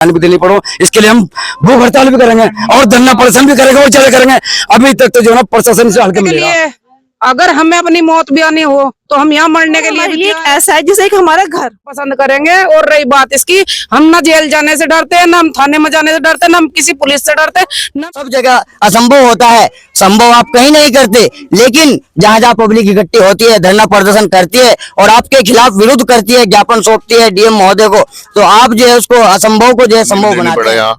भी देनी पड़ो, इसके लिए हम भूख हड़ताल भी करेंगे और धरना प्रदर्शन भी करेंगे और ज्यादा करेंगे। अभी तक तो जो है प्रशासन से हल्के मिलेगा। अगर हमें अपनी मौत भी आनी हो तो हम यहाँ मरने के लिए भी ऐसा है जैसे कि हमारा घर पसंद करेंगे। और रही बात इसकी, हम ना जेल जाने से डरते हैं, ना हम थाने में जाने से डरते हैं, ना हम किसी पुलिस से डरते हैं। सब जगह असंभव होता है, संभव आप कहीं नहीं करते, लेकिन जहाँ जहाँ पब्लिक इकट्ठी होती है, धरना प्रदर्शन करती है और आपके खिलाफ विरोध करती है, ज्ञापन सौंपती है डीएम महोदय को, तो आप जो है उसको असंभव को जो है संभव बनाते हैं।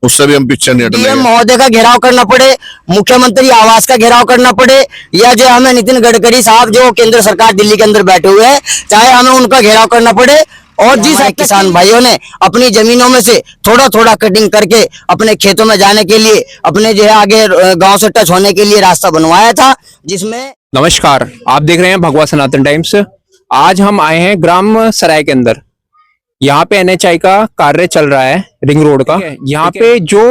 उससे भी हम पीछे नहीं हटेंगे। डीएम महोदय का घेराव करना पड़े, मुख्यमंत्री आवास का घेराव करना पड़े, या जो हमें नितिन गडकरी साहब जो केंद्र सरकार दिल्ली के अंदर बैठे हुए हैं, चाहे हमें उनका घेराव करना पड़े। और जिस किसान भाइयों ने अपनी जमीनों में से थोड़ा थोड़ा कटिंग करके अपने खेतों में जाने के लिए, अपने जो है आगे गांव से टच होने के लिए रास्ता बनवाया था, जिसमें। नमस्कार, आप देख रहे हैं भगवा सनातन टाइम्स। आज हम आए हैं ग्राम सराय के अंदर। यहाँ पे एनएचआई का कार्य चल रहा है, रिंग रोड का। यहाँ पे जो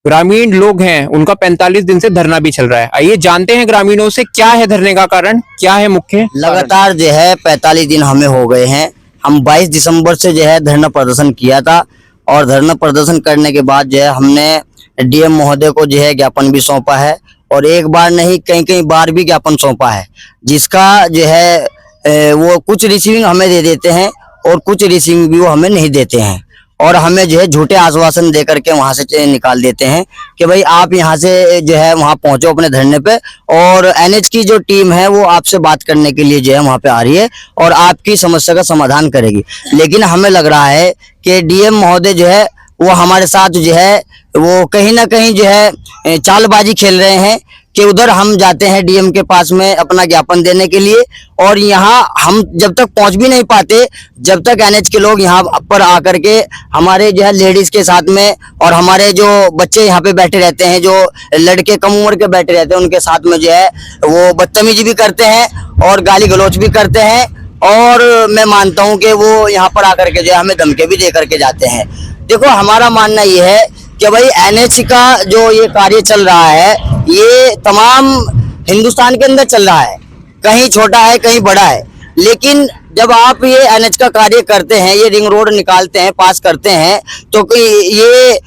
ग्रामीण लोग हैं उनका 45 दिन से धरना भी चल रहा है। आइए जानते हैं ग्रामीणों से क्या है धरने का कारण, क्या है मुख्य। लगातार जो है 45 दिन हमें हो गए हैं। हम 22 दिसंबर से जो है धरना प्रदर्शन किया था और धरना प्रदर्शन करने के बाद जो है हमने डीएम महोदय को जो है ज्ञापन भी सौंपा है और एक बार नहीं कई बार भी ज्ञापन सौंपा है, जिसका जो है वो कुछ रिसीविंग हमें दे देते हैं और कुछ रिसीविंग भी वो हमें नहीं देते हैं और हमें जो है झूठे आश्वासन दे करके वहां से निकाल देते हैं कि भाई आप यहाँ से जो है वहां पहुंचो अपने धरने पे, और एनएच की जो टीम है वो आपसे बात करने के लिए जो है वहां पे आ रही है और आपकी समस्या का समाधान करेगी। लेकिन हमें लग रहा है कि डीएम महोदय जो है वो हमारे साथ जो है वो कहीं ना कहीं जो है चालबाजी खेल रहे हैं कि उधर हम जाते हैं डीएम के पास में अपना ज्ञापन देने के लिए और यहाँ हम जब तक पहुंच भी नहीं पाते, जब तक एनएच के लोग यहाँ पर आकर के हमारे जो है लेडीज के साथ में और हमारे जो बच्चे यहाँ पे बैठे रहते हैं, जो लड़के कम उम्र के बैठे रहते हैं, उनके साथ में जो है वो बदतमीजी भी करते हैं और गाली गलौज भी करते हैं। और मैं मानता हूँ कि वो यहाँ पर आकर के जो है हमें धमके भी दे करके जाते हैं। देखो, हमारा मानना ये है कि भाई एनएच का जो ये कार्य चल रहा है ये तमाम हिंदुस्तान के अंदर चल रहा है, कहीं छोटा है कहीं बड़ा है, लेकिन जब आप ये एनएच का कार्य करते हैं, ये रिंग रोड निकालते हैं, पास करते हैं, तो ये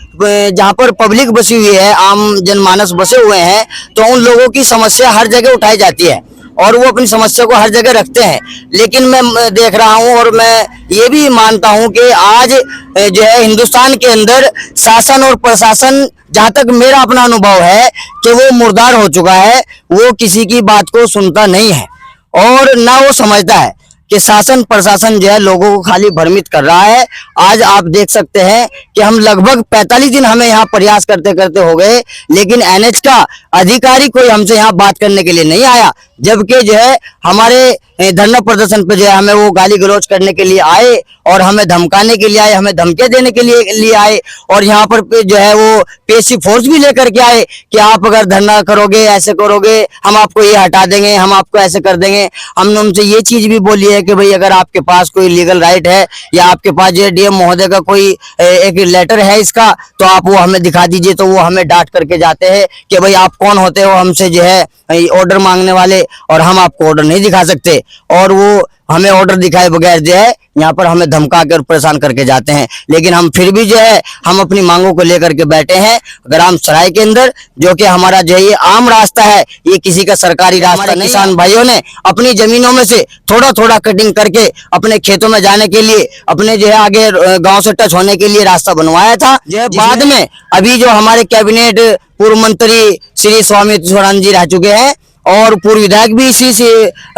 जहाँ पर पब्लिक बसी हुई है, आम जनमानस बसे हुए हैं, तो उन लोगों की समस्या हर जगह उठाई जाती है और वो अपनी समस्या को हर जगह रखते हैं। लेकिन मैं देख रहा हूं और मैं ये भी मानता हूं कि आज जो है हिंदुस्तान के अंदर शासन और प्रशासन, जहां तक मेरा अपना अनुभव है कि वो मुर्दार हो चुका है, वो किसी की बात को सुनता नहीं है और ना वो समझता है कि शासन प्रशासन जो है लोगों को खाली भ्रमित कर रहा है। आज आप देख सकते हैं कि हम लगभग 45 दिन हमें यहाँ प्रयास करते करते हो गए, लेकिन एनएच का अधिकारी कोई हमसे यहाँ बात करने के लिए नहीं आया, जबकि जो है हमारे धरना प्रदर्शन पे जो है हमें वो गाली गलौज करने के लिए आए और हमें धमकाने के लिए आए, हमें धमके देने के लिए आए और यहाँ पर जो है वो पेशी फोर्स भी लेकर के आए कि आप अगर धरना करोगे, ऐसे करोगे, हम आपको ये हटा देंगे, हम आपको ऐसे कर देंगे। हमने उनसे ये चीज भी बोली है कि भाई अगर आपके पास कोई लीगल राइट है या आपके पास जो है डीएम महोदय का कोई एक लेटर है इसका, तो आप वो हमें दिखा दीजिए। तो वो हमें डांट करके जाते हैं कि भाई आप कौन होते हो हमसे जो है ऑर्डर मांगने वाले, और हम आपको ऑर्डर नहीं दिखा सकते। और वो हमें ऑर्डर दिखाए बगैर जो है यहाँ पर हमें धमका कर परेशान करके जाते हैं। लेकिन हम फिर भी जो है हम अपनी मांगों को लेकर के बैठे हैं ग्राम सराय के अंदर, जो कि हमारा जो है ये आम रास्ता है, ये किसी का सरकारी रास्ता नहीं। किसान भाइयों ने अपनी जमीनों में से थोड़ा थोड़ा कटिंग करके अपने खेतों में जाने के लिए, अपने जो है आगे गाँव से टच होने के लिए रास्ता बनवाया था। बाद में अभी जो हमारे कैबिनेट पूर्व मंत्री श्री स्वामी स्वरान जी रह चुके हैं और पूर्व विधायक भी इसी से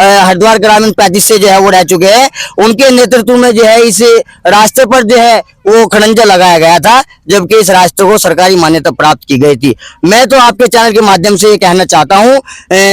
हरिद्वार ग्रामीण 35 से जो है वो रह चुके हैं, उनके नेतृत्व में जो है इस रास्ते पर जो है वो खड़ंजा लगाया गया था, जबकि इस रास्ते को सरकारी मान्यता प्राप्त की गई थी। मैं तो आपके चैनल के माध्यम से ये कहना चाहता हूँ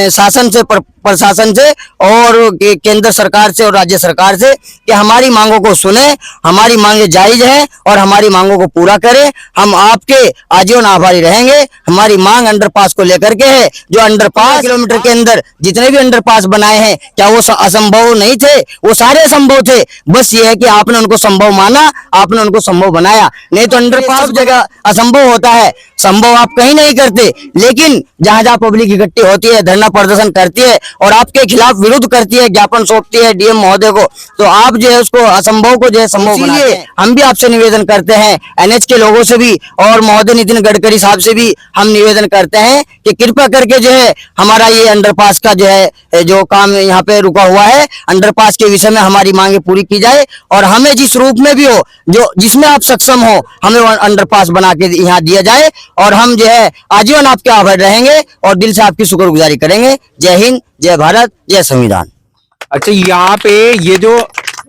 शासन से, प्रशासन से और केंद्र सरकार से और राज्य सरकार से कि हमारी मांगों को सुने, हमारी मांगे जायज हैं और हमारी मांगों को पूरा करें। हम आपके आजीवन आभारी रहेंगे। हमारी मांग अंडरपास को लेकर के है, जो अंडरपास किलोमीटर के अंदर जितने भी अंडरपास बनाए हैं, क्या वो असंभव नहीं थे? वो सारे संभव थे, बस ये है कि आपने उनको संभव माना, आपने उनको संभव बनाया। नहीं तो अंडरपास सब जगह असंभव होता है, संभव आप कहीं नहीं करते, लेकिन जहां जहां पब्लिक इकट्ठी होती है, धरना प्रदर्शन करती है और आपके खिलाफ विरोध करती है, ज्ञापन सौंपती है डीएम महोदय को, तो आप जो है उसको असंभव को जो है संभव बनाते हैं। हम भी आपसे निवेदन करते हैं, एनएच के लोगों से भी और महोदय नितिन गडकरी साहब से भी हम निवेदन करते हैं कि कृपया करके जो है हमारा ये अंडरपास का जो है जो काम यहाँ पे रुका हुआ है, अंडरपास के विषय में हमारी मांगे पूरी की जाए और हमें जिस रूप में भी हो, जो जिसमें आप सक्षम हो, हमें अंडरपास बना के यहाँ दिया जाए और हम जो है आजीवन आपके आभार रहेंगे और दिल से आपकी शुक्रगुजारी करेंगे। जय हिंद, जय भारत, जय संविधान। अच्छा, यहाँ पे ये जो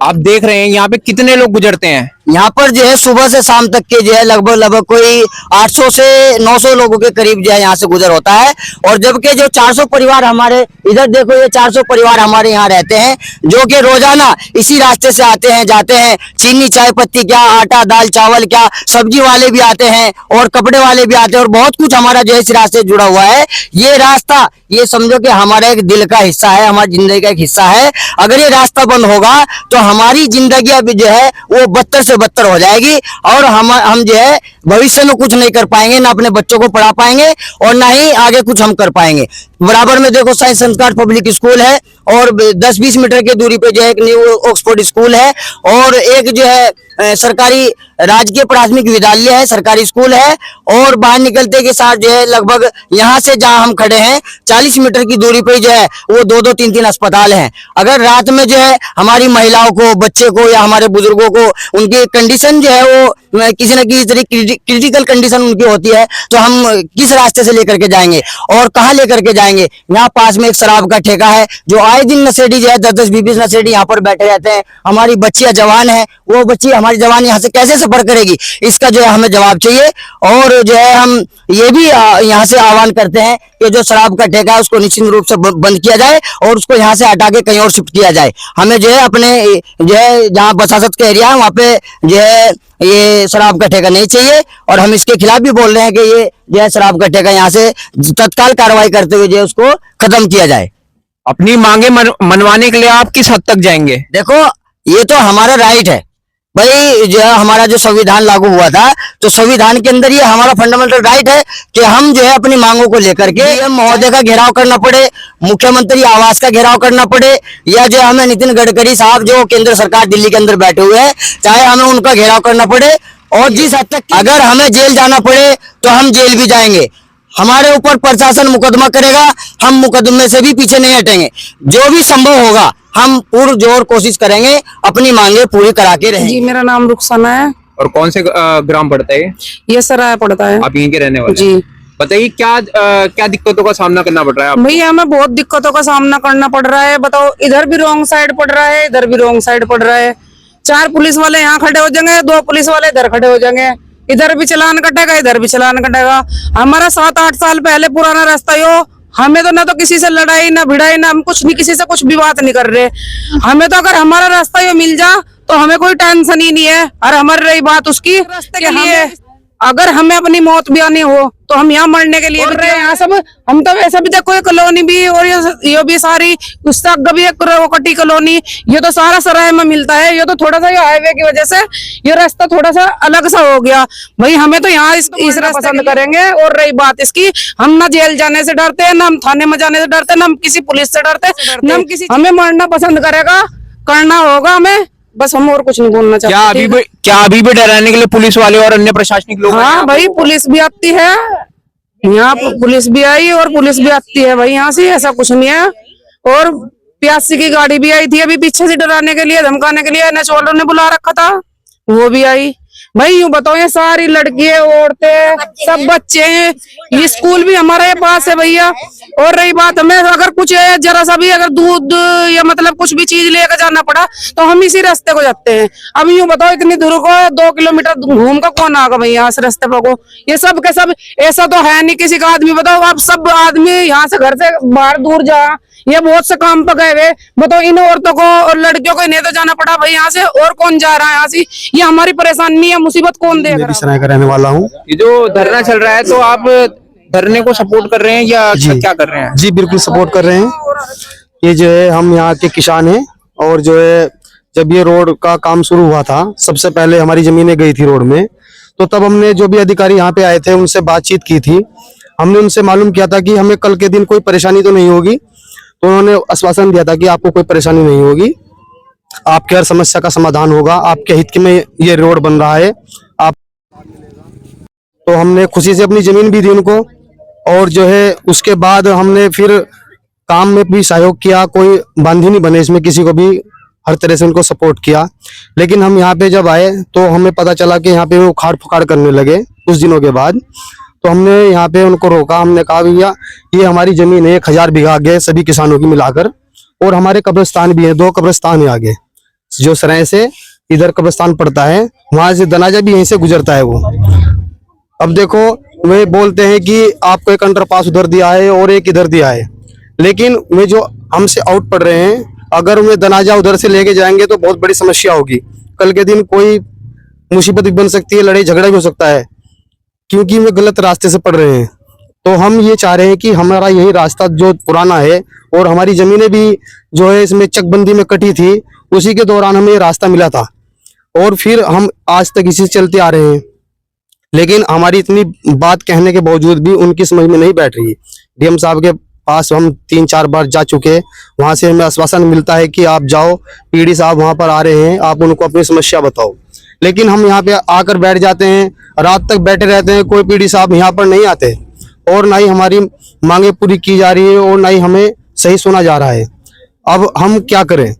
आप देख रहे हैं, यहाँ पे कितने लोग गुजरते हैं? यहाँ पर जो है सुबह से शाम तक के जो है लगभग कोई 800 से 900 लोगों के करीब जो है यहाँ से गुजर होता है। और जबकि जो 400 परिवार हमारे इधर देखो, ये 400 परिवार हमारे यहाँ रहते हैं जो कि रोजाना इसी रास्ते से आते हैं जाते हैं। चीनी चाय पत्ती क्या, आटा दाल चावल क्या, सब्जी वाले भी आते हैं और कपड़े वाले भी आते हैं और बहुत कुछ हमारा जो है इस रास्ते से जुड़ा हुआ है। ये रास्ता ये समझो कि हमारा एक दिल का हिस्सा है, हमारी जिंदगी का एक हिस्सा है। अगर ये रास्ता बंद होगा तो हमारी जिंदगी अभी जो है वो बदतर से बदतर हो जाएगी और हम जो है भविष्य में कुछ नहीं कर पाएंगे, ना अपने बच्चों को पढ़ा पाएंगे और ना ही आगे कुछ हम कर पाएंगे। बराबर में देखो साइंस संस्कार पब्लिक स्कूल है और 10-20 मीटर की दूरी पे जो है एक न्यू ऑक्सफोर्ड स्कूल है और एक जो है सरकारी राजकीय प्राथमिक विद्यालय है, सरकारी स्कूल है। और बाहर निकलते के साथ जो है लगभग यहाँ से जहाँ हम खड़े हैं 40 मीटर की दूरी पे जो है वो 2-2, 3-3 अस्पताल हैं। अगर रात में जो है हमारी महिलाओं को, बच्चे को या हमारे बुजुर्गों को उनकी कंडीशन जो है वो किसी न किसी तरह क्रिटिकल कंडीशन उनकी होती है तो हम किस रास्ते से लेकर के जाएंगे और कहाँ लेकर के जाएंगे। यहाँ पास में एक शराब का ठेका है जो आए दिन नशेड़ी जो है 10-10, 20-20 नशेड़ी यहाँ पर बैठे रहते हैं। हमारी बच्चियां जवान है, वो बच्ची हमारी जवान यहाँ से कैसे सफर करेगी, इसका जो है हमें जवाब चाहिए। और जो है हम ये भी यहाँ से आह्वान करते हैं कि जो शराब का ठेका है उसको निश्चित रूप से बंद किया जाए और उसको यहाँ से हटा के कहीं और शिफ्ट किया जाए। हमें जो है अपने जो है जहाँ बसासत का एरिया है वहाँ पे जो है ये शराब का ठेका नहीं चाहिए और हम इसके खिलाफ भी बोल रहे हैं कि ये जो है शराब का ठेका यहाँ से तत्काल कार्रवाई करते हुए जो है उसको खत्म किया जाए। अपनी मांगे मनवाने के लिए आप किस हद तक जाएंगे? देखो ये तो हमारा राइट है भाई, जो है हमारा जो संविधान लागू हुआ था तो संविधान के अंदर ये हमारा फंडामेंटल राइट है कि हम जो है अपनी मांगों को लेकर के डीएम महोदय का घेराव करना पड़े, मुख्यमंत्री आवास का घेराव करना पड़े या जो हमें नितिन गडकरी साहब जो केंद्र सरकार दिल्ली के अंदर बैठे हुए हैं चाहे हमें उनका घेराव करना पड़े और जिस हद तक अगर हमें जेल जाना पड़े तो हम जेल भी जाएंगे। हमारे ऊपर प्रशासन मुकदमा करेगा, हम मुकदमे से भी पीछे नहीं हटेंगे। जो भी संभव होगा हम पूर्ण जोर कोशिश करेंगे, अपनी मांगे पूरी करा के रहेंगे। जी, मेरा नाम रुखसाना है। और कौन से ग्राम पड़ता है ये सराय पड़ता है। आप यहीं के रहने वाले? जी। बताइए क्या दिक्कतों का सामना करना पड़ रहा है? भैया हमें बहुत दिक्कतों का सामना करना पड़ रहा है। बताओ, इधर भी रॉन्ग साइड पड़ रहा है, इधर भी रॉन्ग साइड पड़ रहा है। 4 पुलिस वाले यहाँ खड़े हो जाएंगे, 2 पुलिस वाले इधर खड़े हो जाएंगे। इधर भी चलान कटेगा, इधर भी चलान कटेगा। हमारा 7-8 साल पहले पुराना रास्ता यो, हमें तो ना तो किसी से लड़ाई ना भिड़ाई ना हम कुछ नहीं, किसी से कुछ भी बात नहीं कर रहे। हमें तो अगर हमारा रास्ता यो मिल जा तो हमें कोई टेंशन ही नहीं है। और हमारी रही बात उसकी रास्ते के लिए, अगर हमें अपनी मौत भी आनी हो तो हम यहाँ मरने के लिए भी रहे। यहाँ सब हम तो ऐसा भी देखो, ये कॉलोनी भी और ये भी सारी भी एक कटी कॉलोनी, ये तो सारा सराय में मिलता है। ये तो थोड़ा सा ये हाईवे की वजह से ये रास्ता थोड़ा सा अलग सा हो गया। भाई हमें तो यहाँ इस रास्ते पसंद करेंगे। और रही बात इसकी, हम ना जेल जाने से डरते हैं, ना हम थाने में जाने से डरते, ना हम किसी पुलिस से डरते, ना हम किसी, हमें मरना पसंद करेगा, करना होगा हमें, बस हम और कुछ नहीं बोलना चाहते। क्या अभी भी डराने के लिए पुलिस वाले और अन्य प्रशासनिक लोग? हाँ भाई, पुलिस भी आती है यहाँ, पुलिस भी आई और पुलिस भी आती है भाई यहाँ से, ऐसा कुछ नहीं है। और प्यासी की गाड़ी भी आई थी अभी पीछे से डराने के लिए, धमकाने के लिए, एनएच वालों ने बुला रखा था, वो भी आई। भाई यूं बताओ, ये सारी लड़कियां, औरतें, सब बच्चे हैं, ये स्कूल भी हमारे ये पास है भैया। और रही बात, हमें अगर कुछ जरा सा भी अगर दूध या मतलब कुछ भी चीज लेकर जाना पड़ा तो हम इसी रास्ते को जाते हैं। अब यूं बताओ, इतनी दूर को 2 किलोमीटर घूम का कौन आगा भैया इस रास्ते पर को? ये सब के सब ऐसा तो है नहीं किसी का आदमी, बताओ आप सब आदमी यहाँ से घर से बाहर दूर जा, ये बहुत से काम पर गए हुए। बताओ, इन औरतों को और लड़कियों को इन्हें तो जाना पड़ा भाई यहाँ से, और कौन जा रहा है यहाँ से? ये हमारी परेशानी है, मुसीबत कौन देगा? मैं भी सराय का रहने वाला हूँ। ये जो धरना चल रहा है, तो आप धरने को सपोर्ट कर रहे हैं या क्या कर रहे हैं? जी बिल्कुल सपोर्ट कर रहे हैं। ये जो है हम यहाँ के किसान हैं और जो है जब ये रोड का काम शुरू हुआ था सबसे पहले हमारी जमीनें गई थी रोड में, तो तब हमने जो भी अधिकारी यहाँ पे आए थे उनसे बातचीत की थी। हमने उनसे मालूम किया था कि हमें कल के दिन कोई परेशानी तो नहीं होगी, तो उन्होंने आश्वासन दिया था कि आपको कोई परेशानी नहीं होगी, आपके हर समस्या का समाधान होगा, आपके हित में ये रोड बन रहा है। आप तो हमने खुशी से अपनी जमीन भी दी उनको, और जो है उसके बाद हमने फिर काम में भी सहयोग किया। कोई बंदी नहीं बने इसमें, किसी को भी हर तरह से उनको सपोर्ट किया। लेकिन हम यहाँ पे जब आए तो हमें पता चला कि यहाँ पे वो उखाड़ फुखाड़ करने लगे कुछ दिनों के बाद। तो हमने यहाँ पे उनको रोका, हमने कहा भैया ये हमारी जमीन है 1000 बीघा आगे सभी किसानों की मिलाकर, और हमारे कब्रिस्तान भी है, 2 कब्रिस्तान है आगे, जो सराय से इधर कब्रिस्तान पड़ता है, वहां से दनाजा भी यहीं से गुजरता है वो। अब देखो वे बोलते हैं कि आपको एक अंडरपास उधर दिया है और एक इधर दिया है, लेकिन वे जो हमसे आउट पड़ रहे हैं, अगर वे दनाजा उधर से लेके जाएंगे तो बहुत बड़ी समस्या होगी। कल के दिन कोई मुसीबत भी बन सकती है, लड़ाई झगड़ा भी हो सकता है, क्योंकि वे गलत रास्ते से पड़ रहे हैं। तो हम ये चाह रहे हैं कि हमारा यही रास्ता जो पुराना है, और हमारी जमीनें भी जो है इसमें चकबंदी में कटी थी, उसी के दौरान हमें ये रास्ता मिला था, और फिर हम आज तक इसी से चलते आ रहे हैं। लेकिन हमारी इतनी बात कहने के बावजूद भी उनकी समझ में नहीं बैठ रही। डीएम साहब के पास हम 3-4 बार जा चुके, वहां से हमें आश्वासन मिलता है कि आप जाओ, पीडी साहब वहां पर आ रहे हैं, आप उनको अपनी समस्या बताओ। लेकिन हम यहाँ पे आकर बैठ जाते हैं, रात तक बैठे रहते हैं, कोई पीडी साहब यहाँ पर नहीं आते, और ना ही हमारी मांगे पूरी की जा रही है, और ना ही हमें सही सुना जा रहा है। अब हम क्या करें?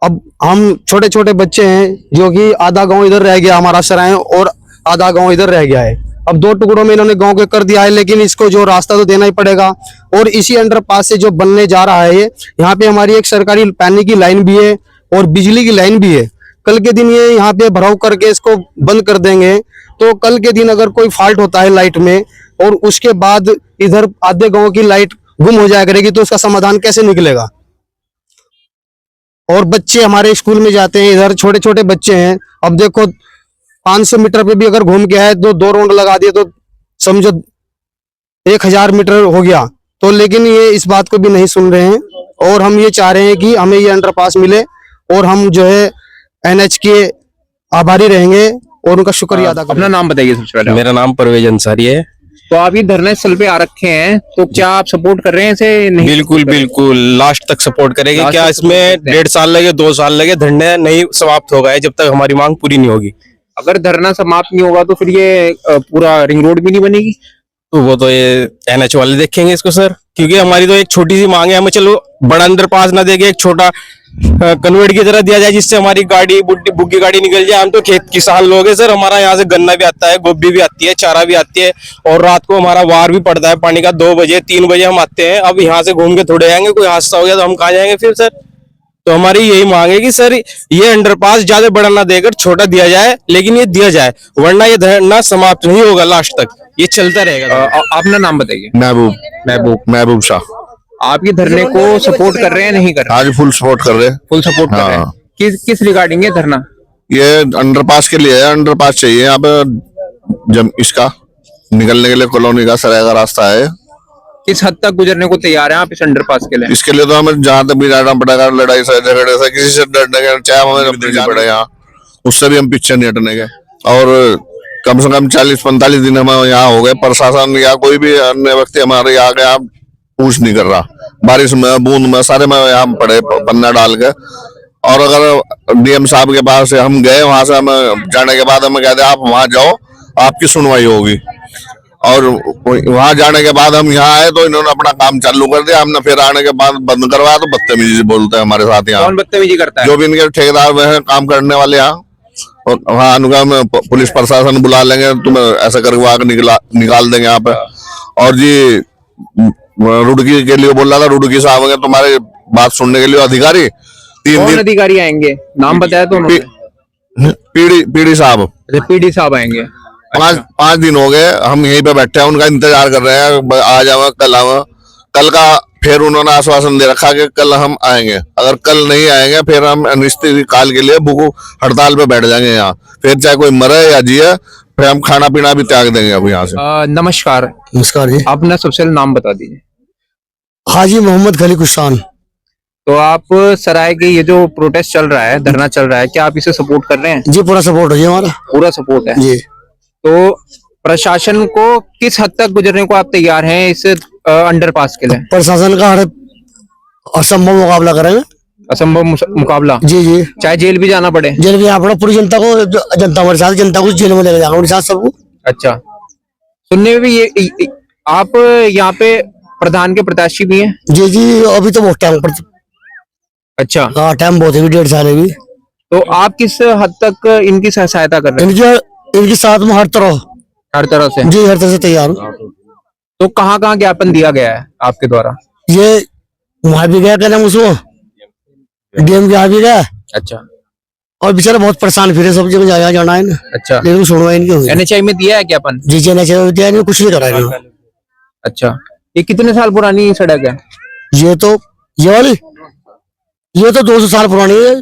अब हम छोटे छोटे बच्चे हैं, जो कि आधा गांव इधर रह गया हमारा सराय, और आधा गांव इधर रह गया है। अब 2 टुकड़ों में इन्होंने गांव के कर दिया है, लेकिन इसको जो रास्ता तो देना ही पड़ेगा। और इसी अंडरपास से जो बनने जा रहा है, यहाँ पे हमारी एक सरकारी पानी की लाइन भी है और बिजली की लाइन भी है। कल के दिन ये यहाँ पे भराव करके इसको बंद कर देंगे, तो कल के दिन अगर कोई फॉल्ट होता है लाइट में, और उसके बाद इधर आधे गांव की लाइट गुम हो जाया करेगी, तो उसका समाधान कैसे निकलेगा? और बच्चे हमारे स्कूल में जाते हैं, इधर छोटे छोटे बच्चे हैं। अब देखो 500 मीटर पे भी अगर घूम के आए तो 2 राउंड लगा दिए, तो समझो 1000 मीटर हो गया। तो लेकिन ये इस बात को भी नहीं सुन रहे हैं, और हम ये चाह रहे हैं कि हमें ये अंडरपास मिले, और हम जो है NH के आभारी रहेंगे और उनका शुक्रिया अदा करेंगे। अपना नाम बताइए सबसे पहले। मेरा नाम परवेज अंसारी है। तो आप ये धरना स्थल पे आ रखे हैं, तो क्या आप सपोर्ट कर रहे हैं इसे? नहीं, बिल्कुल बिल्कुल लास्ट तक सपोर्ट करेंगे। लास्ट क्या तक इसमें support करते हैं। 1.5 साल लगे, 2 साल लगे, धरना नहीं समाप्त होगा है जब तक हमारी मांग पूरी नहीं होगी। अगर धरना समाप्त नहीं होगा तो फिर ये पूरा रिंग रोड भी नहीं बनेगी। तो वो तो ये NH वाले देखेंगे इसको सर, क्योंकि हमारी तो एक छोटी सी मांग है। हमें चलो बड़ा अंडरपास ना देके एक छोटा कन्वर्ट की तरह दिया जाए, जिससे हमारी गाड़ी बुग्गी गाड़ी निकल जाए। हम तो खेत किसान लोग हैं सर, हमारा यहाँ से गन्ना भी आता है, गोभी भी आती है, चारा भी आती है, और रात को हमारा वार भी पड़ता है पानी का। 2 बजे 3 बजे हम आते हैं। अब यहाँ से घूम के थोड़े जाएंगे, कोई हादसा हो गया तो हम कहाँ जाएंगे फिर सर? तो हमारी यही मांग है कि सर ये अंडरपास ज्यादा बड़ा ना देकर छोटा दिया जाए, लेकिन ये दिया जाए, वरना ये धरना समाप्त नहीं होगा, लास्ट तक ये चलता रहेगा। अपना नाम बताइए। महबूब शाह। आप ये धरने को सपोर्ट कर रहे हैं, नहीं कर रहे? आज फुल सपोर्ट कर रहे हैं। फुल सपोर्ट कर रहे हैं। हाँ। किस रिगार्डिंग है धरना? ये अंडरपास के लिए है, अंडरपास चाहिए यहाँ पे। जब इसका निकलने के लिए कॉलोनी का सराय का रास्ता है, किस हद तक गुजरने को तैयार हैं आप इस अंडरपास के लिए? इसके लिए तो हमें जहाँ तक भी जाना पड़ेगा, लड़ाई से झगड़े से, किसी से डरने के, चाहे हमें अपनी जान पड़े यहाँ, उससे भी हम पीछे नहीं हटने के। और कम से कम 40-45 दिन हमें यहाँ हो गए, प्रशासन या कोई भी अन्य व्यक्ति हमारे यहाँ के यहाँ पूछ नहीं कर रहा। बारिश में, बूंद में, सारे में यहाँ पड़े पन्ना डाल के। और अगर डीएम साहब के पास हम गए, वहां से हम जाने के बाद हमें कहते आप वहां जाओ, आपकी सुनवाई होगी। और वहां जाने के बाद हम यहाँ आए तो इन्होंने अपना काम चालू कर दिया। हमने फिर आने के बाद बंद करवाया, तो बदतमीजी बोलते हैं हमारे साथ यहाँ। कौन बदतमीजी करता है? जो भी इनके ठेकेदार में है काम करने वाले यहाँ, और वहाँ अनुगम पुलिस प्रशासन बुला लेंगे, तुम्हें ऐसा करके निकाल देंगे यहाँ पे। और जी रुड़की के लिए बोल रहा था, रुड़की साहब है तुम्हारे बात सुनने के लिए अधिकारी। 3 कौन दिन अधिकारी आएंगे? नाम बताया तो उन्होंने। पीडी साहब पीडी साहब आएंगे। 5 दिन हो गए हम यहीं पे बैठे हैं, उनका इंतजार कर रहे हैं, आज आवा कल आवा। कल का फिर उन्होंने आश्वासन दे रखा कि कल हम आएंगे। अगर कल नहीं आएंगे फिर हम अनिश्चितकाल के लिए भूख हड़ताल पे बैठ जाएंगे यहाँ। फिर चाहे कोई मरे या जिए, फिर हम खाना पीना भी त्याग देंगे अब यहाँ से। नमस्कार। नमस्कार जी। अपना सबसे पहले नाम बता दीजिए। हाजी मोहम्मद खली कुशान। तो आप सराय के ये जो प्रोटेस्ट चल रहा है, धरना चल रहा है, क्या आप इसे सपोर्ट कर रहे हैं? जी पूरा सपोर्ट है जी हमारा। पूरा सपोर्ट है जी। तो प्रशासन को किस हद तक गुजरने को आप तैयार हैं इस अंडरपास के लिए? प्रशासन का हर असंभव मुकाबला करेंगे। असंभव मुकाबला, जी जी, चाहे जेल भी जाना पड़े। जेल भी यहाँ पूरी जनता को, जनता हमारे साथ, जनता को जेल में लेके जाएंगे, हमारे साथ सबको। अच्छा, सुनने में भी ये आप यहाँ पे प्रधान के प्रत्याशी भी हैं? जी जी, अभी तो बहुत टाइम पर। अच्छा, हाँ, टाइम बहुत है, 1.5 साल है भी। तो आप किस हद तक इनकी सहायता कर रहे हैं? इनके साथ में हर तरह से? जी, हर तरह से तैयार हूँ। तो कहाँ कहाँ ज्ञापन दिया गया है आपके द्वारा? ये वहां भी गया, क्या नाम उसको, डीएम के यहाँ भी गया। अच्छा, और बेचारा बहुत परेशान फिरे, सब जगह जाया जाना है ना। अच्छा, लेकिन सुनवाई इनकी हुई। NHI में दिया है ज्ञापन? जी जी, नहीं, कुछ नहीं करा है। अच्छा, ये कितने साल पुरानी सड़क है? ये वाली, ये तो 200 साल पुरानी है।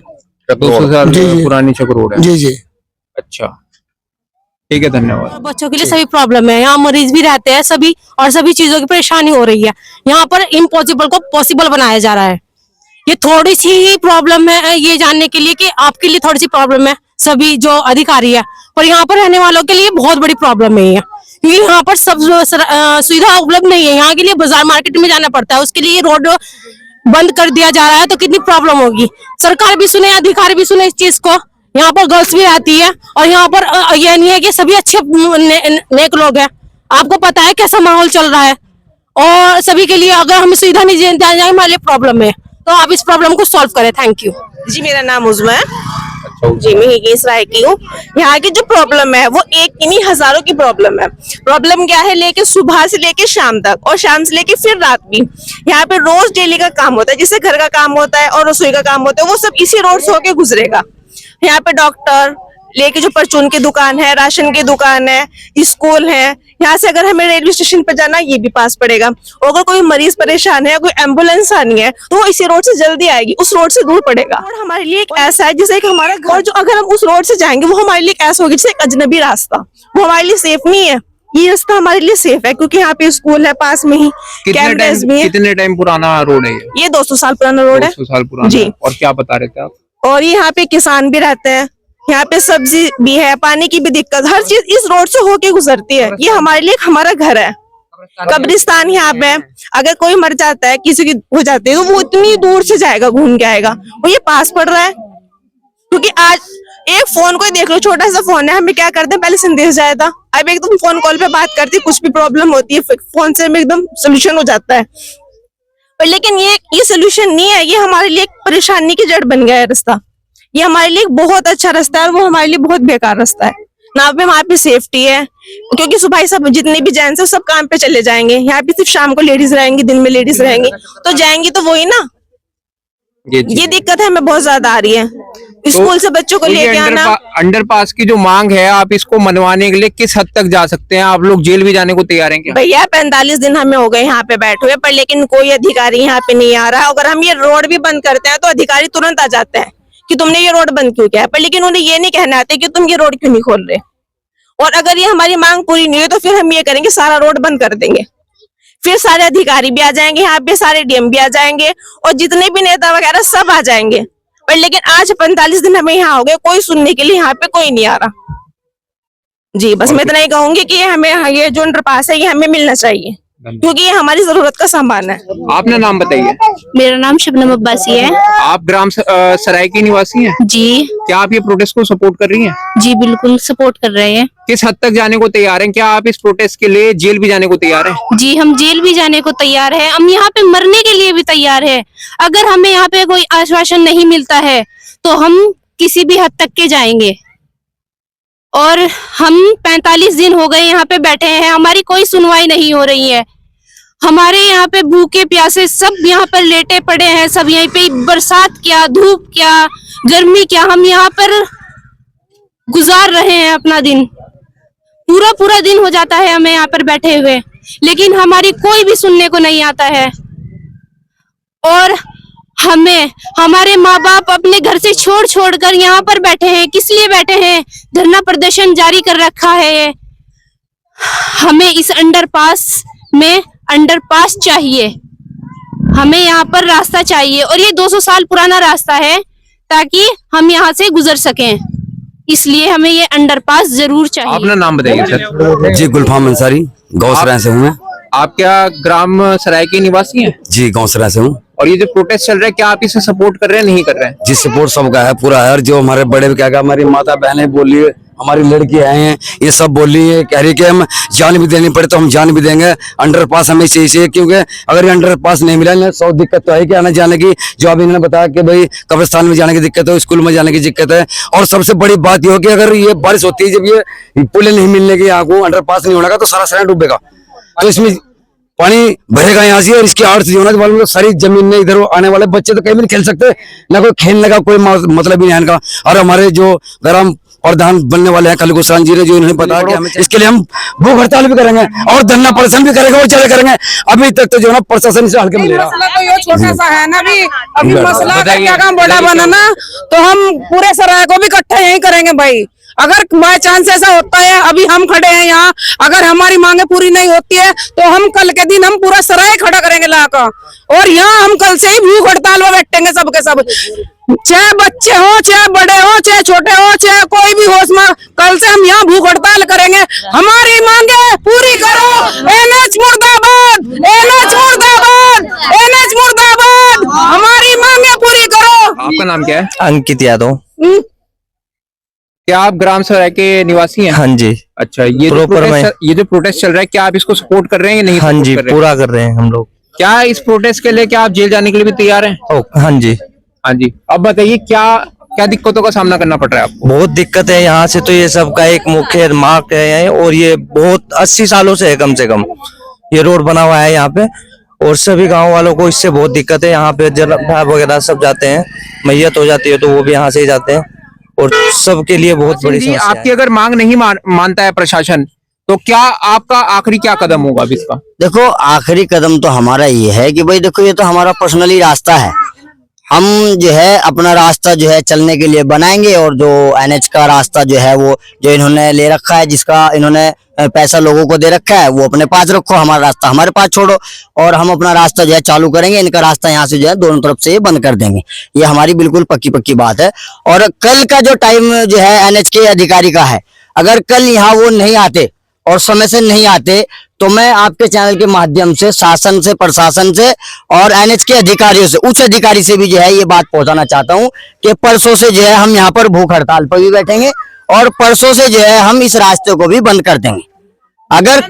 200 साल जी, जी। पुरानी चक रोड है। जी जी। अच्छा, ठीक है, धन्यवाद। बच्चों के लिए सभी प्रॉब्लम है, यहाँ मरीज भी रहते हैं सभी, और सभी चीजों की परेशानी हो रही है। यहाँ पर इम्पॉसिबल को पॉसिबल बनाया जा रहा है। ये थोड़ी सी ही प्रॉब्लम है ये जानने के लिए कि आपके लिए थोड़ी सी प्रॉब्लम है, सभी जो अधिकारी है, पर यहाँ पर रहने वालों के लिए बहुत बड़ी प्रॉब्लम है ये, क्योंकि यहाँ पर सब सुविधा उपलब्ध नहीं है। यहाँ के लिए बाजार मार्केट में जाना पड़ता है, उसके लिए रोड बंद कर दिया जा रहा है, तो कितनी प्रॉब्लम होगी। सरकार भी सुने, अधिकारी भी सुने इस चीज को। यहाँ पर गर्ल्स भी रहती है, और यहाँ पर यह नहीं है कि सभी अच्छे नेक लोग हैं। आपको पता है कैसा माहौल चल रहा है, और सभी के लिए अगर हम सुविधा नहीं दे जाए, हमारे लिए प्रॉब्लम है, तो आप इस प्रॉब्लम को सॉल्व करें। थैंक यू जी। मेरा नाम उज़्मा है जी, मैं हिगेस राय की हूँ। यहाँ की जो प्रॉब्लम है वो एक नहीं, हजारों की प्रॉब्लम है। प्रॉब्लम क्या है, लेके सुबह से लेके शाम तक, और शाम से लेके फिर रात भी। यहाँ पे रोज डेली का काम होता है, जिससे घर का काम होता है और रसोई का काम होता है, वो सब इसी रोड से होके गुजरेगा। यहाँ पे डॉक्टर लेके जो परचून की दुकान है, राशन की दुकान है, स्कूल है। यहाँ से अगर हमें रेलवे स्टेशन पर जाना, ये भी पास पड़ेगा। और अगर कोई मरीज परेशान है, कोई एम्बुलेंस आनी है, तो वो इसी रोड से जल्दी आएगी, उस रोड से दूर पड़ेगा। और हमारे लिए एक ऐसा है जैसे कि हमारा घर, जो अगर हम उस रोड से जाएंगे, वो हमारे लिए ऐसा होगी जैसे एक अजनबी रास्ता। वो हमारे लिए सेफ नहीं है। ये रास्ता हमारे लिए सेफ है, क्योंकि यहाँ पे स्कूल है पास में ही, कैमरेज भी है। कितने टाइम पुराना रोड है ये 200 साल पुराना रोड है। 200 साल पुराना जी। और क्या बता रहे थे आप? और यहाँ पे किसान भी रहते हैं, यहाँ पे सब्जी भी है, पानी की भी दिक्कत, हर चीज इस रोड से होके गुजरती है। ये हमारे लिए हमारा घर है। कब्रिस्तान यहाँ पे, अगर कोई मर जाता है, किसी की हो जाती है, तो वो इतनी दूर से जाएगा, घूम के आएगा। वो ये पास पड़ रहा है, क्योंकि आज एक फोन को ही देख लो, छोटा सा फोन है, हमें क्या करते हैं, पहले संदेश जाया था, अब एकदम फोन कॉल पे बात करती है, कुछ भी प्रॉब्लम होती है फोन से हमें एकदम सोल्यूशन हो जाता है। पर लेकिन ये सोल्यूशन नहीं है, ये हमारे लिए एक परेशानी की जड़ बन गया है रास्ता। ये हमारे लिए बहुत अच्छा रास्ता है, और वो हमारे लिए बहुत बेकार रास्ता है ना। पे वहाँ पे सेफ्टी है, क्योंकि सुबह सब जितने भी जेंट्स है सब काम पे चले जाएंगे। यहाँ पे सिर्फ शाम को लेडीज रहेंगी, दिन में लेडीज रहेंगी, तो जाएंगी तो वही ना। ये दिक्कत है हमें बहुत ज्यादा आ रही है। स्कूल से बच्चों को लेके आना। अंडरपास की जो मांग है, आप इसको मनवाने के लिए किस हद तक जा सकते हैं? आप लोग जेल भी जाने को तैयार हैं क्या? भैया 45 दिन हमें हो गए यहाँ पे बैठे हुए, पर लेकिन कोई अधिकारी यहाँ पे नहीं आ रहा। अगर हम ये रोड भी बंद करते हैं, तो अधिकारी तुरंत आ जाते हैं कि तुमने ये रोड बंद क्यों किया है, पर लेकिन उन्हें ये नहीं कहना आते कि तुम ये रोड क्यों नहीं खोल रहे। और अगर ये हमारी मांग पूरी नहीं हुई, तो फिर हम ये करेंगे, सारा रोड बंद कर देंगे। फिर सारे अधिकारी भी आ जाएंगे यहाँ पे, सारे डीएम भी आ जाएंगे, और जितने भी नेता वगैरह सब आ जाएंगे। पर लेकिन आज 45 दिन हमें यहाँ हो गए, कोई सुनने के लिए यहाँ पे कोई नहीं आ रहा। जी, बस मैं इतना ही कहूंगी कि हमें ये जो अंडरपास है, ये हमें मिलना चाहिए, क्योंकि ये हमारी जरूरत का सामान है। आपने नाम बताइए। मेरा नाम शबनम अब्बासी है। आप ग्राम सराय की निवासी हैं? जी। क्या आप ये प्रोटेस्ट को सपोर्ट कर रही हैं? जी बिल्कुल सपोर्ट कर रहे हैं। किस हद तक जाने को तैयार हैं? क्या आप इस प्रोटेस्ट के लिए जेल भी जाने को तैयार हैं? जी, हम जेल भी जाने को तैयार है, हम यहाँ पे मरने के लिए भी तैयार है। अगर हमें यहाँ पे कोई आश्वासन नहीं मिलता है, तो हम किसी भी हद तक के जाएंगे। और हम 45 दिन हो गए यहाँ पे बैठे हैं, हमारी कोई सुनवाई नहीं हो रही है। हमारे यहाँ पे भूखे प्यासे सब यहाँ पर लेटे पड़े हैं, सब यहीं पे, बरसात क्या, धूप क्या, गर्मी क्या, हम यहाँ पर गुजार रहे हैं अपना दिन। पूरा पूरा दिन हो जाता है हमें यहाँ पर बैठे हुए, लेकिन हमारी कोई भी सुनने को नहीं आता है। और हमें हमारे माँ बाप अपने घर से छोड़ छोड़ कर यहाँ पर बैठे हैं। किस लिए बैठे हैं? धरना प्रदर्शन जारी कर रखा है। हमें इस अंडरपास में अंडरपास चाहिए, हमें यहाँ पर रास्ता चाहिए, और ये 200 साल पुराना रास्ता है, ताकि हम यहाँ से गुजर सकें। इसलिए हमें ये अंडरपास जरूर चाहिए। अपना नाम बताइए सर। जी गुलफाम अंसारी, गौसराय से हूँ मैं। आप क्या ग्राम सराय के निवासी हैं? जी गौसराय से हूँ। और ये जो प्रोटेस्ट चल रहा है, क्या आप इसे सपोर्ट कर रहे हैं, नहीं कर रहे हैं? जी सपोर्ट सबका है, पूरा है। और जो हमारे बड़े क्या क्या हमारी माता बहनें बोल रही है, हमारी लड़की आए हैं, ये सब बोल रही है, कह रही कि हम जान भी देनी पड़े तो हम जान भी देंगे। अंडरपास हमें चाहिए, क्योंकि अगर ये अंडरपास नहीं मिला ना 100 दिक्कत तो है कि आने जाने की। जो अभी इन्होंने बताया कि भाई कब्रिस्तान में जाने की दिक्कत है, स्कूल में जाने की दिक्कत है। और सबसे बड़ी बात ये हो कि अगर ये बारिश होती है, जब ये पुल नहीं मिलने की, यहाँ को अंडरपास नहीं होने का, तो सारा शहर डूबेगा। तो इसमें पानी भरेगा यहाँ से, और इसकी आड़ से जो है ना सारी जमीन में, इधर आने वाले बच्चे तो कहीं भी नहीं खेल सकते, ना कोई खेलने का कोई मतलब ही नहीं है इनका। और हमारे जो ग्राम प्रधान बनने वाले हैं खलीगुसरान जी ने, जो इन्होंने बताया कि हमें इसके लिए हम भूख हड़ताल भी करेंगे और धरना प्रदर्शन भी करेंगे, और चले करेंगे। अभी तक तो जो है ना प्रशासन से हल्के मिलेगा। मसला तो ये छोटा सा है ना, अभी मसला का क्या काम बड़ा बना ना, तो हम पूरे सराय को भी इकट्ठा यही करेंगे भाई। अगर बाय चांस ऐसा होता है, अभी हम खड़े हैं यहाँ, अगर हमारी मांगे पूरी नहीं होती है तो हम कल के दिन हम पूरा सराय खड़ा करेंगे लाका, और यहाँ हम कल से ही भूख हड़ताल में बैठेंगे सबके सब, चाहे बच्चे हो, चाहे बड़े हो, चाहे छोटे हो, चाहे कोई भी हो, कल से हम यहाँ भूख हड़ताल करेंगे। हमारी मांगे पूरी करो। एनएच मुर्दाबाद, एनएच मुर्दाबाद, एनएच मुर्दाबाद, हमारी मांगे पूरी करो। आपका नाम क्या है? अंकित यादव। क्या आप ग्राम सराय के निवासी हैं? हाँ जी। अच्छा, ये जो प्रोटेस्ट चल रहा है, क्या आप इसको सपोर्ट कर रहे हैं या नहीं? हाँ जी, कर रहे हैं? पूरा कर रहे हैं हम लोग। क्या इस प्रोटेस्ट के लिए क्या आप जेल जाने के लिए भी तैयार हैं? हाँ जी। हाँ जी। अब बताइए क्या क्या दिक्कतों का सामना करना पड़ रहा है आपको? बहुत दिक्कत है यहाँ से, तो ये सब का एक मुख्य मार्ग है, और ये बहुत 80 सालों से है कम से कम ये रोड बना हुआ है यहाँ पे, और सभी गांव वालों को इससे बहुत दिक्कत है। यहाँ पे जरा वगैरह सब जाते हैं, मैयत हो जाती है तो वो भी यहाँ से ही जाते हैं, और सबके लिए बहुत बड़ी समस्या है। आपकी अगर मांग नहीं मानता है प्रशासन, तो क्या आपका आखिरी क्या कदम होगा अब इसका? देखो, आखिरी कदम तो हमारा ये है कि भाई देखो, ये तो हमारा पर्सनली रास्ता है, हम जो है अपना रास्ता जो है चलने के लिए बनाएंगे, और जो एनएच का रास्ता जो है वो जो इन्होंने ले रखा है, जिसका इन्होंने पैसा लोगों को दे रखा है, वो अपने पास रखो, हमारा रास्ता हमारे पास छोड़ो, और हम अपना रास्ता जो है चालू करेंगे। इनका रास्ता यहाँ से जो है दोनों तरफ से बंद कर देंगे, ये हमारी बिल्कुल पक्की बात है। और कल का जो टाइम जो है एनएच के अधिकारी का है, अगर कल यहाँ वो नहीं आते और समय से नहीं आते, तो मैं आपके चैनल के माध्यम से शासन से, प्रशासन से और एनएच के अधिकारियों से, उच्च अधिकारी से भी जो है ये बात पहुंचाना चाहता हूं कि परसों से जो है हम यहाँ पर भूख हड़ताल पर भी बैठेंगे, और परसों से जो है हम इस रास्ते को भी बंद कर देंगे। अगर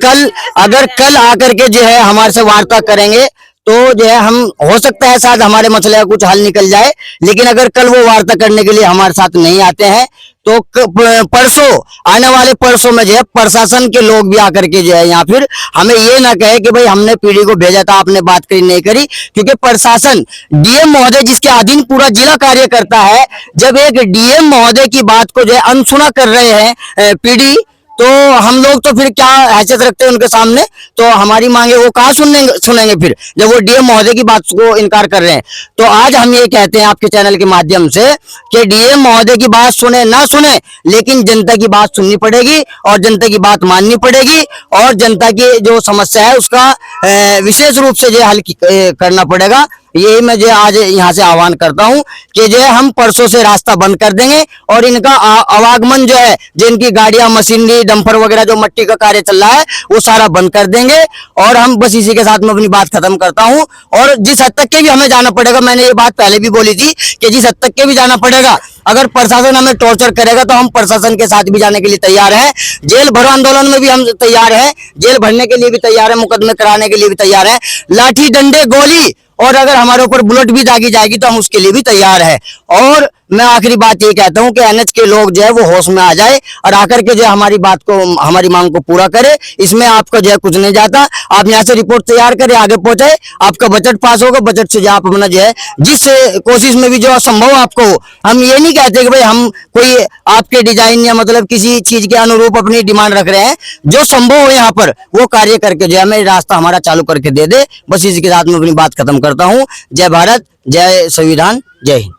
कल आकर के जो है हमारे से वार्ता करेंगे, तो जो है हम, हो सकता है शायद हमारे मसले का कुछ हल निकल जाए, लेकिन अगर कल वो वार्ता करने के लिए हमारे साथ नहीं आते हैं, तो परसों, आने वाले परसों में जो है प्रशासन के लोग भी आकर के जो है यहाँ फिर हमें ये ना कहे कि भाई हमने पीढ़ी को भेजा था, आपने बात करी नहीं करी, क्योंकि प्रशासन, डीएम महोदय जिसके अधीन पूरा जिला कार्य करता है, जब एक डीएम महोदय की बात को जो है अनसुना कर रहे हैं पीढ़ी, तो हम लोग तो फिर क्या हैसियत रखते हैं उनके सामने? तो हमारी मांगे वो कहाँ सुनेंगे फिर, जब वो डीएम महोदय की बात को इनकार कर रहे हैं। तो आज हम ये कहते हैं आपके चैनल के माध्यम से कि डीएम महोदय की बात सुने ना सुने, लेकिन जनता की बात सुननी पड़ेगी, और जनता की बात माननी पड़ेगी, और जनता की जो समस्या है उसका विशेष रूप से जो हल करना पड़ेगा। यही मैं जो आज यहाँ से आह्वान करता हूँ कि जो है हम परसों से रास्ता बंद कर देंगे, और इनका आवागमन जो है, जो इनकी गाड़ियां, मशीनरी, डंपर वगैरह जो मट्टी का कार्य चल रहा है, वो सारा बंद कर देंगे। और हम बस इसी के साथ में अपनी बात खत्म करता हूँ। और जिस हद तक के भी हमें जाना पड़ेगा, मैंने ये बात पहले भी बोली थी कि जिस हद तक के भी जाना पड़ेगा, अगर प्रशासन हमें टॉर्चर करेगा तो हम प्रशासन के साथ भी जाने के लिए तैयार हैं। जेल भरो आंदोलन में भी हम तैयार हैं, जेल भरने के लिए भी तैयार है, मुकदमे कराने के लिए भी तैयार है, लाठी डंडे गोली, और अगर हमारे ऊपर बुलेट भी दागी जाएगी तो हम उसके लिए भी तैयार है। और मैं आखिरी बात ये कहता हूँ कि एनएच के लोग जो है वो होश में आ जाए, और आकर के जो है हमारी बात को, हमारी मांग को पूरा करे। इसमें आपका जो है कुछ नहीं जाता, आप यहाँ से रिपोर्ट तैयार करें, आगे पहुंचाए, आपका बजट पास होगा, बजट से जो आप अपना जो है जिस कोशिश में भी जो संभव आपको, हम ये नहीं कहते कि भाई हम कोई आपके डिजाइन या मतलब किसी चीज के अनुरूप अपनी डिमांड रख रहे हैं, जो संभव हो यहाँ पर वो कार्य करके जो है हमें रास्ता हमारा चालू करके दे दे। बस इसी के साथ में अपनी बात खत्म करता हूँ। जय भारत, जय संविधान, जय हिंद।